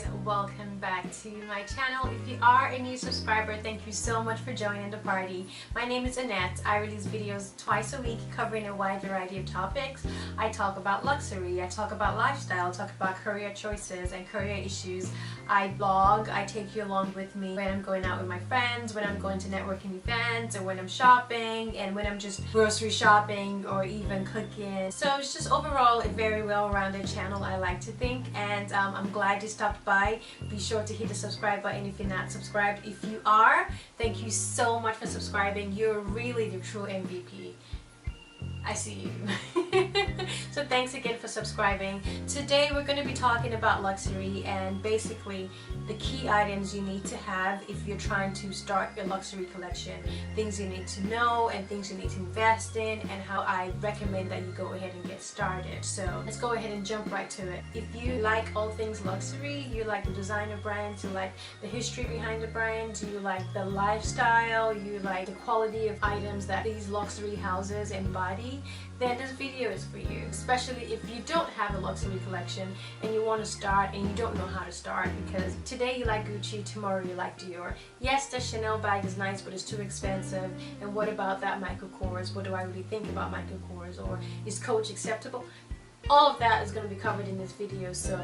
guys, welcome back to my channel. If you are a new subscriber, thank you so much for joining the party. My name is Annette. I release videos twice a week covering a wide variety of topics. I talk about luxury, I talk about lifestyle, I talk about career choices and career issues. I blog, I take you along with me when I'm going out with my friends, when I'm going to networking events, or when I'm shopping, and when I'm just grocery shopping or even cooking. So it's just overall a very well-rounded channel, I like to think, and I'm glad you stopped by. Be sure to hit the subscribe button if you're not subscribed. If you are, thank you so much for subscribing. You're really the true MVP. I see you. So thanks again for subscribing. Today we're going to be talking about luxury and basically the key items you need to have if you're trying to start your luxury collection. Things you need to know and things you need to invest in, and how I recommend that you go ahead and get started. So let's go ahead and jump right to it. If you like all things luxury, you like the designer brands, you like the history behind the brands, you like the lifestyle, you like the quality of items that these luxury houses embody, then this video is for you. Especially if you don't have a luxury collection and you want to start and you don't know how to start, because today you like Gucci, tomorrow you like Dior. Yes, the Chanel bag is nice, but it's too expensive. And what about that Michael Kors? What do I really think about Michael Kors? Or is Coach acceptable? All of that is going to be covered in this video, so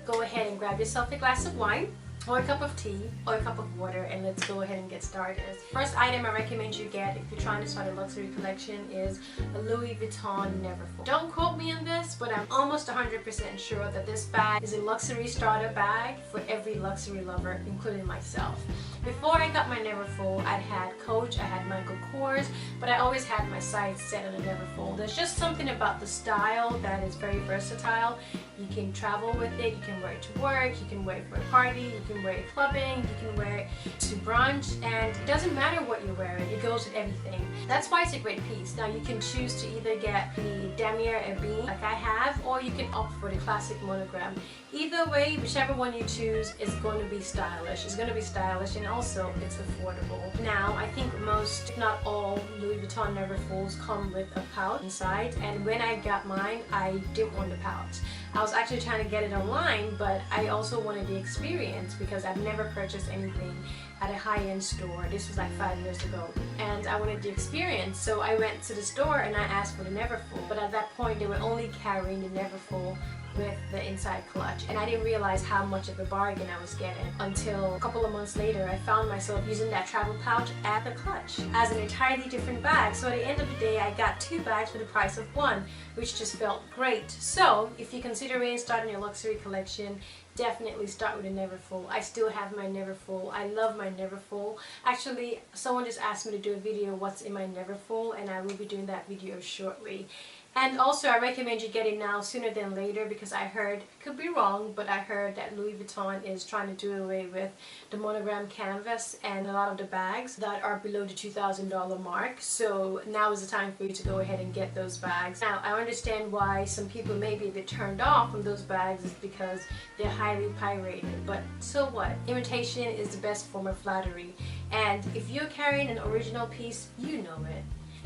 go ahead and grab yourself a glass of wine, or a cup of tea, or a cup of water, and let's go ahead and get started. First item I recommend you get if you're trying to start a luxury collection is a Louis Vuitton Neverfull. Don't quote me on this, but I'm almost 100% sure that this bag is a luxury starter bag for every luxury lover, including myself. Before I got my Neverfull, I'd had Coach, I had Michael Kors, but I always had my sights set on a Neverfull. There's just something about the style that is very versatile. You can travel with it, you can wear it to work, you can wear it for a party, you can wear it clubbing, you can wear it to brunch, and it doesn't matter what you're wearing, it goes with everything. That's why it's a great piece. Now you can choose to either get the damier ebene like I have, or you can opt for the classic monogram. Either way, whichever one you choose is going to be stylish. It's going to be stylish, and also it's affordable. Now I think most, if not all, Louis Vuitton Neverfulls come with a pouch inside, and when I got mine I didn't want the pouch. I was actually trying to get it online, but I also wanted the experience because I've never purchased anything at a high-end store. This was like 5 years ago, and I wanted the experience, so I went to the store and I asked for the Neverfull, but at that point they were only carrying the Neverfull with the inside clutch, and I didn't realize how much of a bargain I was getting until a couple of months later I found myself using that travel pouch at the clutch as an entirely different bag. So at the end of the day I got 2 bags for the price of 1, which just felt great. So if you're considering starting your luxury collection, definitely start with a Neverfull. I still have my Neverfull. I love my Neverfull. Actually, someone just asked me to do a video what's in my Neverfull, and I will be doing that video shortly. And also I recommend you get it now sooner than later, because I heard, could be wrong, but I heard that Louis Vuitton is trying to do away with the monogram canvas and a lot of the bags that are below the $2,000 mark. So now is the time for you to go ahead and get those bags. Now I understand why some people may be a bit turned off from those bags, is because they're highly pirated, but so what? Imitation is the best form of flattery, and if you're carrying an original piece, you know it.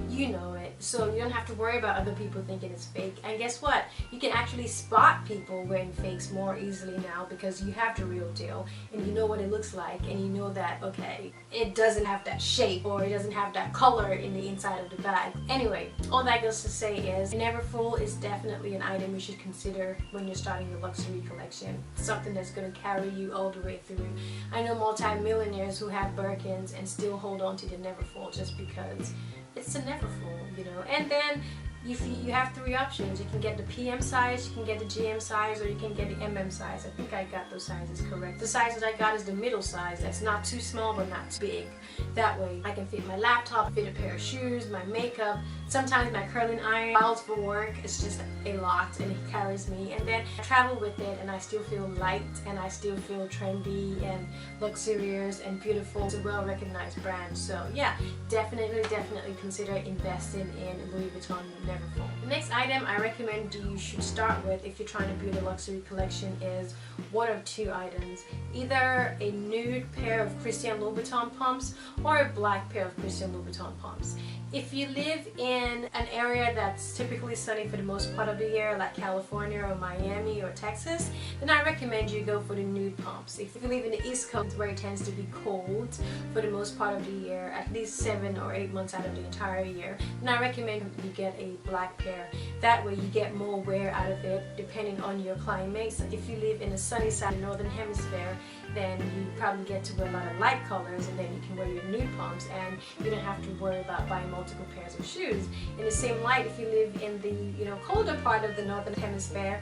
You know it, so you don't have to worry about other people thinking it's fake. And guess what? You can actually spot people wearing fakes more easily now, because you have the real deal and you know what it looks like, and you know that, okay, it doesn't have that shape or it doesn't have that color in the inside of the bag. Anyway, all that goes to say is Neverfull is definitely an item you should consider when you're starting your luxury collection. Something that's going to carry you all the way through. I know multi-millionaires who have Birkins and still hold on to the Neverfull just because it's a Neverfull, you know. And then you have 3 options. You can get the PM size, you can get the GM size, or you can get the MM size. I think I got those sizes correct. The size that I got is the middle size. That's not too small but not too big. That way I can fit my laptop, fit a pair of shoes, my makeup, sometimes my curling iron. Files for work, it's just a lot, and it carries me. And then I travel with it and I still feel light, and I still feel trendy and luxurious and beautiful. It's a well-recognized brand. So yeah, definitely consider investing in Louis Vuitton Neverfull. The next item I recommend you should start with if you're trying to build a luxury collection is one of 2 items. Either a nude pair of Christian Louboutin pumps or a black pair of Christian Louboutin pumps. If you live in an area that's typically sunny for the most part of the year, like California or Miami or Texas, then I recommend you go for the nude pumps. If you live in the East Coast where it tends to be cold for the most part of the year, at least 7 or 8 months out of the entire year, then I recommend you get a black pair. That way you get more wear out of it depending on your climate. So if you live in the sunny side of the northern hemisphere, then you probably get to wear a lot of light colors, and then you can wear your nude pumps and you don't have to worry about buying multiple pairs of shoes. In the same light, if you live in the colder part of the northern hemisphere,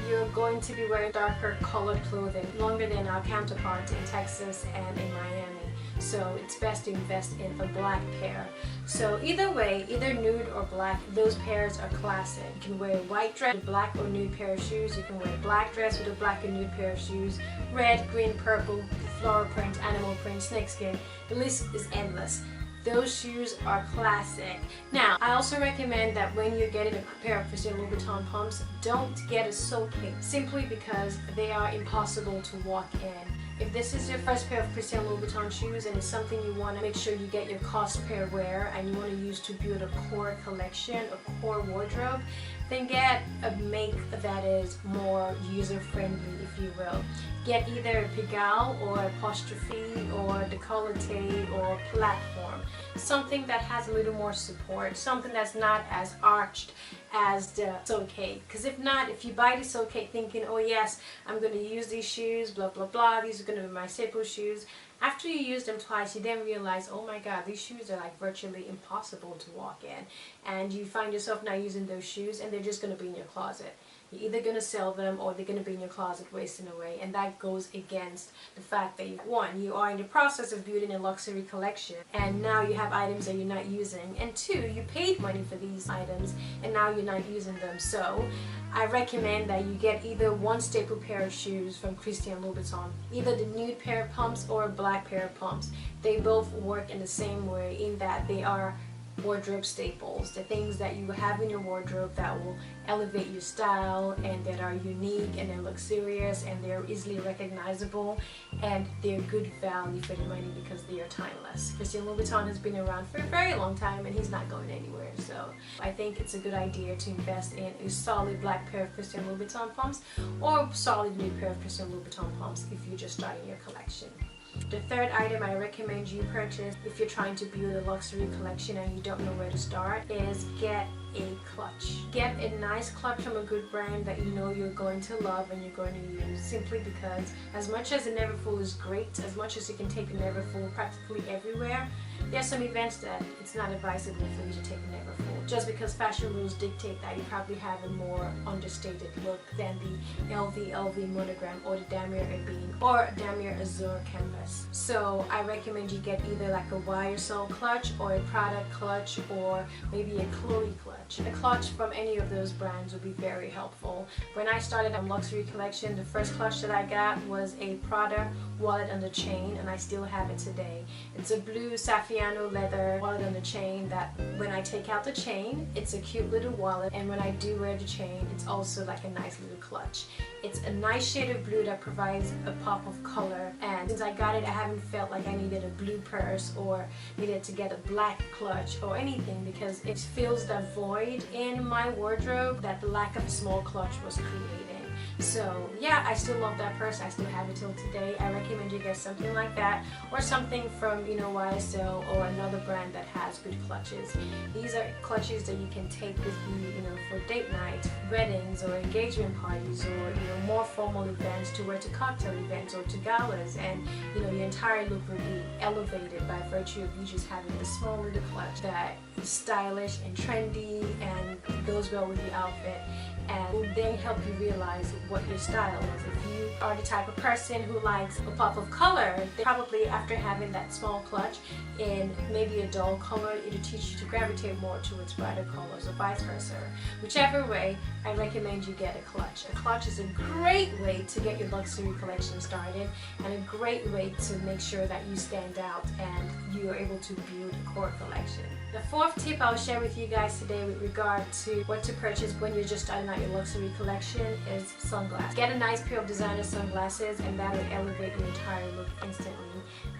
you're going to be wearing darker colored clothing longer than our counterparts in Texas and in Miami. So it's best to invest in a black pair. So either way, either nude or black, those pairs are classic. You can wear a white dress with a black or nude pair of shoes. You can wear a black dress with a black and nude pair of shoes. Red, green, purple, floral print, animal print, snakeskin. The list is endless. Those shoes are classic. Now, I also recommend that when you're getting a pair of Christian Louboutin pumps, don't get a sole case, simply because they are impossible to walk in. If this is your first pair of Christian Louboutin shoes and it's something you want to make sure you get your cost pair wear and you want to use to build a core collection, a core wardrobe, then get a make that is more user-friendly, if you will. Get either a Pigalle or apostrophe or décolleté or platform. Something that has a little more support, something that's not as arched as the soquet. Because if not, if you buy the soquet thinking, oh yes, I'm going to use these shoes, blah blah blah, these are going to be my staple shoes, after you use them twice, you then realize, oh my god, these shoes are like virtually impossible to walk in. And you find yourself not using those shoes and they're just going to be in your closet. You're either going to sell them or they're going to be in your closet wasting away, and that goes against the fact that you are in the process of building a luxury collection and now you have items that you're not using, and 2, you paid money for these items and now you're not using them. So I recommend that you get either one staple pair of shoes from Christian Louboutin, either the nude pair of pumps or a black pair of pumps. They both work in the same way in that they are wardrobe staples, the things that you have in your wardrobe that will elevate your style and that are unique and they're luxurious and they're easily recognizable and they're good value for the money because they are timeless. Christian Louboutin has been around for a very long time and he's not going anywhere, so I think it's a good idea to invest in a solid black pair of Christian Louboutin pumps or a solid nude pair of Christian Louboutin pumps if you're just starting your collection. The third item I recommend you purchase if you're trying to build a luxury collection and you don't know where to start is get a clutch. Get a nice clutch from a good brand that you know you're going to love and you're going to use, simply because as much as the Neverfull is great, as much as you can take the Neverfull practically everywhere, there are some events that it's not advisable for you to take a Neverfull, just because fashion rules dictate that you probably have a more understated look than the LV monogram or the Damier Ebene or Damier Azur canvas. So I recommend you get either like a YSL clutch or a Prada clutch or maybe a Chloe clutch. A clutch from any of those brands would be very helpful. When I started a luxury collection, the first clutch that I got was a Prada wallet on the chain, and I still have it today. It's a blue Saffiano leather wallet on the chain that when I take out the chain, it's a cute little wallet, and when I do wear the chain, it's also like a nice little clutch. It's a nice shade of blue that provides a pop of color, and since I got it, I haven't felt like I needed a blue purse or needed to get a black clutch or anything, because it fills that void in my wardrobe that the lack of a small clutch was creating. So yeah, I still love that purse. I still have it till today. I recommend you get something like that, or something from YSL or another brand that has good clutches. These are clutches that you can take with you, for date nights, weddings, or engagement parties, or more formal events, to wear to cocktail events or to galas, and your entire look will be elevated by virtue of you just having this small little clutch that is stylish and trendy and goes well with your outfit, and will then help you realize what your style is. If you are the type of person who likes a pop of color, then probably after having that small clutch in maybe a dull color, it'll teach you to gravitate more towards brighter colors, or vice versa. Whichever way, I recommend you get a clutch. A clutch is a great way to get your luxury collection started and a great way to make sure that you stand out and you are able to build a core collection. The fourth tip I'll share with you guys today with regard to what to purchase when you're just starting out your luxury collection is sunglasses. Get a nice pair of designer sunglasses and that will elevate your entire look instantly.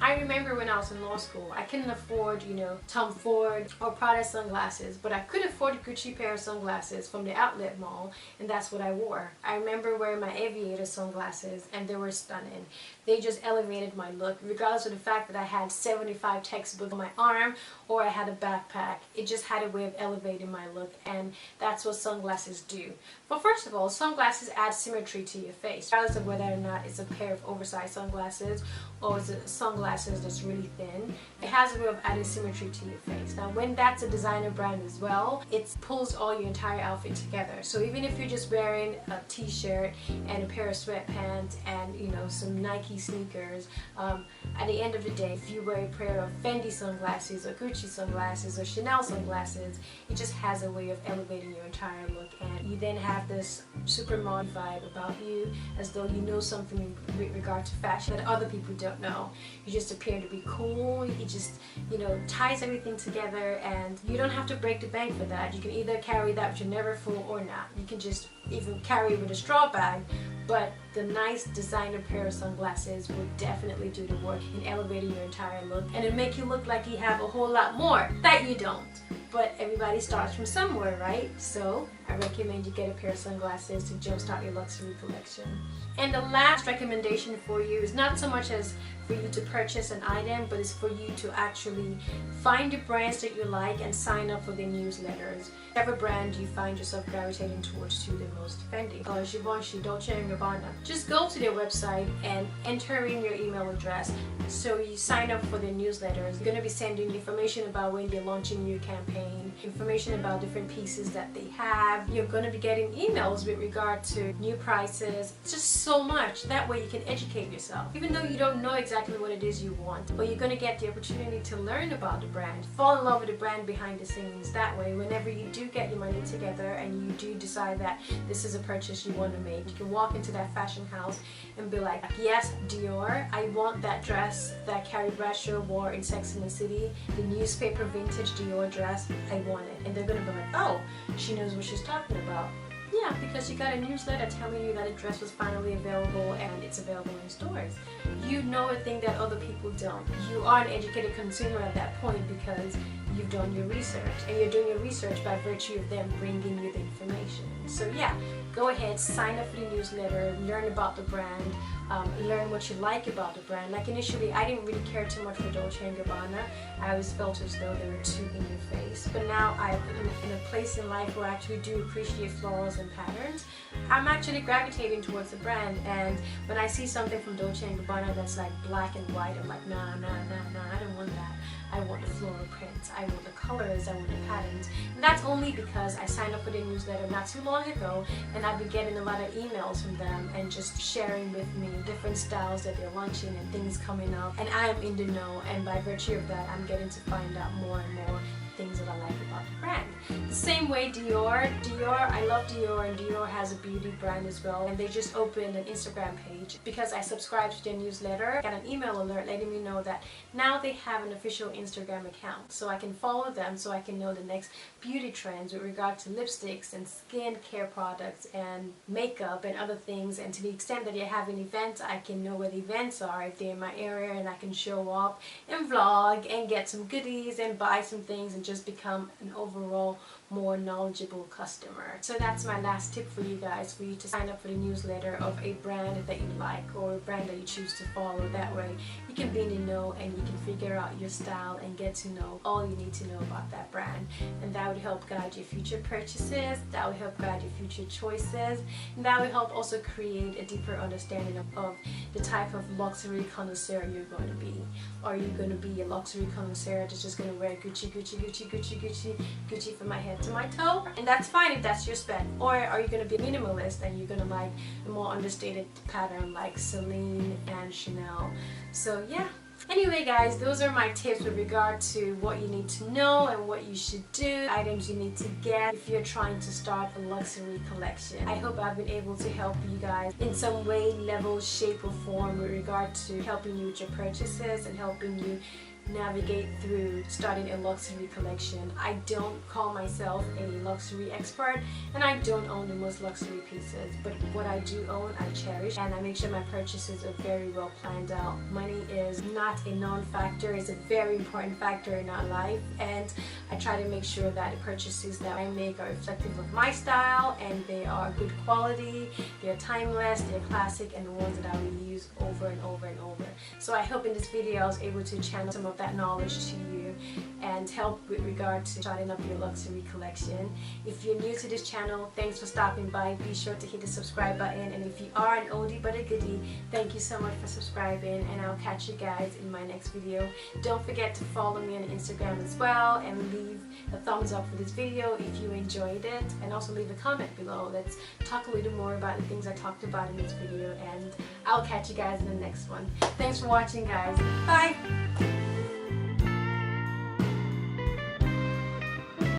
I remember when I was in law school, I couldn't afford, Tom Ford or Prada sunglasses, but I could afford a Gucci pair of sunglasses from the outlet mall, and that's what I wore. I remember wearing my aviator sunglasses, and they were stunning. They just elevated my look, regardless of the fact that I had 75 textbooks on my arm or I had a backpack. It just had a way of elevating my look, and that's what sunglasses do. But first of all, sunglasses add symmetry to your face, regardless of whether or not it's a pair of oversized sunglasses or it's a sunglasses that's really thin. It has a way of adding symmetry to your face. Now, when that's a designer brand as well, it pulls all your entire outfit together. So even if you're just wearing a t-shirt and a pair of sweatpants and some Nike sneakers, at the end of the day, if you wear a pair of Fendi sunglasses or Gucci sunglasses or Chanel sunglasses, it just has a way of elevating your entire look, and you then have this super modern vibe about you, as though you know something with regard to fashion that other people don't know. You just appear to be cool. It just ties everything together, and you don't have to break the bank for that. You can either carry that with your never full or not. You can just even carry it with a straw bag, but the nice designer pair of sunglasses will definitely do the work in elevating your entire look, and it'll make you look like you have a whole lot more that you don't. But everybody starts from somewhere, right? So I recommend you get a pair of sunglasses to jumpstart your luxury collection. And the last recommendation for you is not so much as for you to purchase an item, but it's for you to actually find the brands that you like and sign up for their newsletters. Whatever brand you find yourself gravitating towards to the most, Fendi, Givenchy, Dolce & Gabbana, just go to their website and enter in your email address. So you sign up for their newsletters. They're going to be sending you information about when they're launching new campaign, information about different pieces that they have. You're going to be getting emails with regard to new prices. It's just so much. That way you can educate yourself. Even though you don't know exactly what it is you want, but you're going to get the opportunity to learn about the brand, fall in love with the brand behind the scenes. That way, whenever you do get your money together and you do decide that this is a purchase you want to make, you can walk into that fashion house and be like, yes, Dior, I want that dress that Carrie Bradshaw wore in Sex and the City, the newspaper vintage Dior dress, I want it. And they're going to be like, oh, she knows what she's talking about. Yeah, because you got a newsletter telling you that a dress was finally available and it's available in stores. You know a thing that other people don't. You are an educated consumer at that point because you've done your research, and you're doing your research by virtue of them bringing you the information. So yeah, go ahead, sign up for the newsletter, learn about the brand, learn what you like about the brand. Like initially, I didn't really care too much for Dolce & Gabbana. I always felt as though they were too in your face. But now I'm in a place in life where I actually do appreciate florals and patterns. I'm actually gravitating towards the brand, and when I see something from Dolce & Gabbana that's like black and white, I'm like, nah, I don't want that. I want the floral prints, I want the colors, I want the patterns. And that's only because I signed up for their newsletter not too long ago, and I've been getting a lot of emails from them and just sharing with me different styles that they're launching and things coming up. And I am in the know, and by virtue of that, I'm getting to find out more and more things that I like about the brand. The same way Dior, I love Dior, and Dior has a beauty brand as well, and they just opened an Instagram page because I subscribed to their newsletter. I got an email alert letting me know that now they have an official Instagram account, so I can follow them, so I can know the next beauty trends with regard to lipsticks and skin care products and makeup and other things. And to the extent that you're having events, I can know where the events are if they're in my area, and I can show up and vlog and get some goodies and buy some things and just become an overall more knowledgeable customer. So that's my last tip for you guys, for you to sign up for the newsletter of a brand that you like or a brand that you choose to follow. That way you can be in the know and you can figure out your style and get to know all you need to know about that brand. And that would help guide your future purchases, that would help guide your future choices, and that would help also create a deeper understanding of the type of luxury connoisseur you're going to be. Are you going to be a luxury connoisseur that's just going to wear Gucci from my head to my toe? And that's fine if that's your spec. Or are you going to be a minimalist and you're going to like a more understated pattern like Celine and Chanel? So yeah, Anyway guys, those are my tips with regard to what you need to know and what you should do, items you need to get if you're trying to start a luxury collection. I hope I've been able to help you guys in some way, level, shape or form with regard to helping you with your purchases and helping you navigate through starting a luxury collection. I don't call myself a luxury expert and I don't own the most luxury pieces, but what I do own I cherish, and I make sure my purchases are very well planned out. Money is not a non-factor, it's a very important factor in our life, and I try to make sure that the purchases that I make are reflective of my style and they are good quality, they're timeless, they're classic, and the ones that I will use over and over and over. So I hope in this video I was able to channel some of that knowledge to you and help with regard to starting up your luxury collection. If you're new to this channel, thanks for stopping by. Be sure to hit the subscribe button, and if you are an oldie but a goodie, thank you so much for subscribing, and I'll catch you guys in my next video. Don't forget to follow me on Instagram as well, and leave a thumbs up for this video if you enjoyed it, and also leave a comment below. Let's talk a little more about the things I talked about in this video, and I'll catch you guys in the next one. Thanks for watching guys. Bye!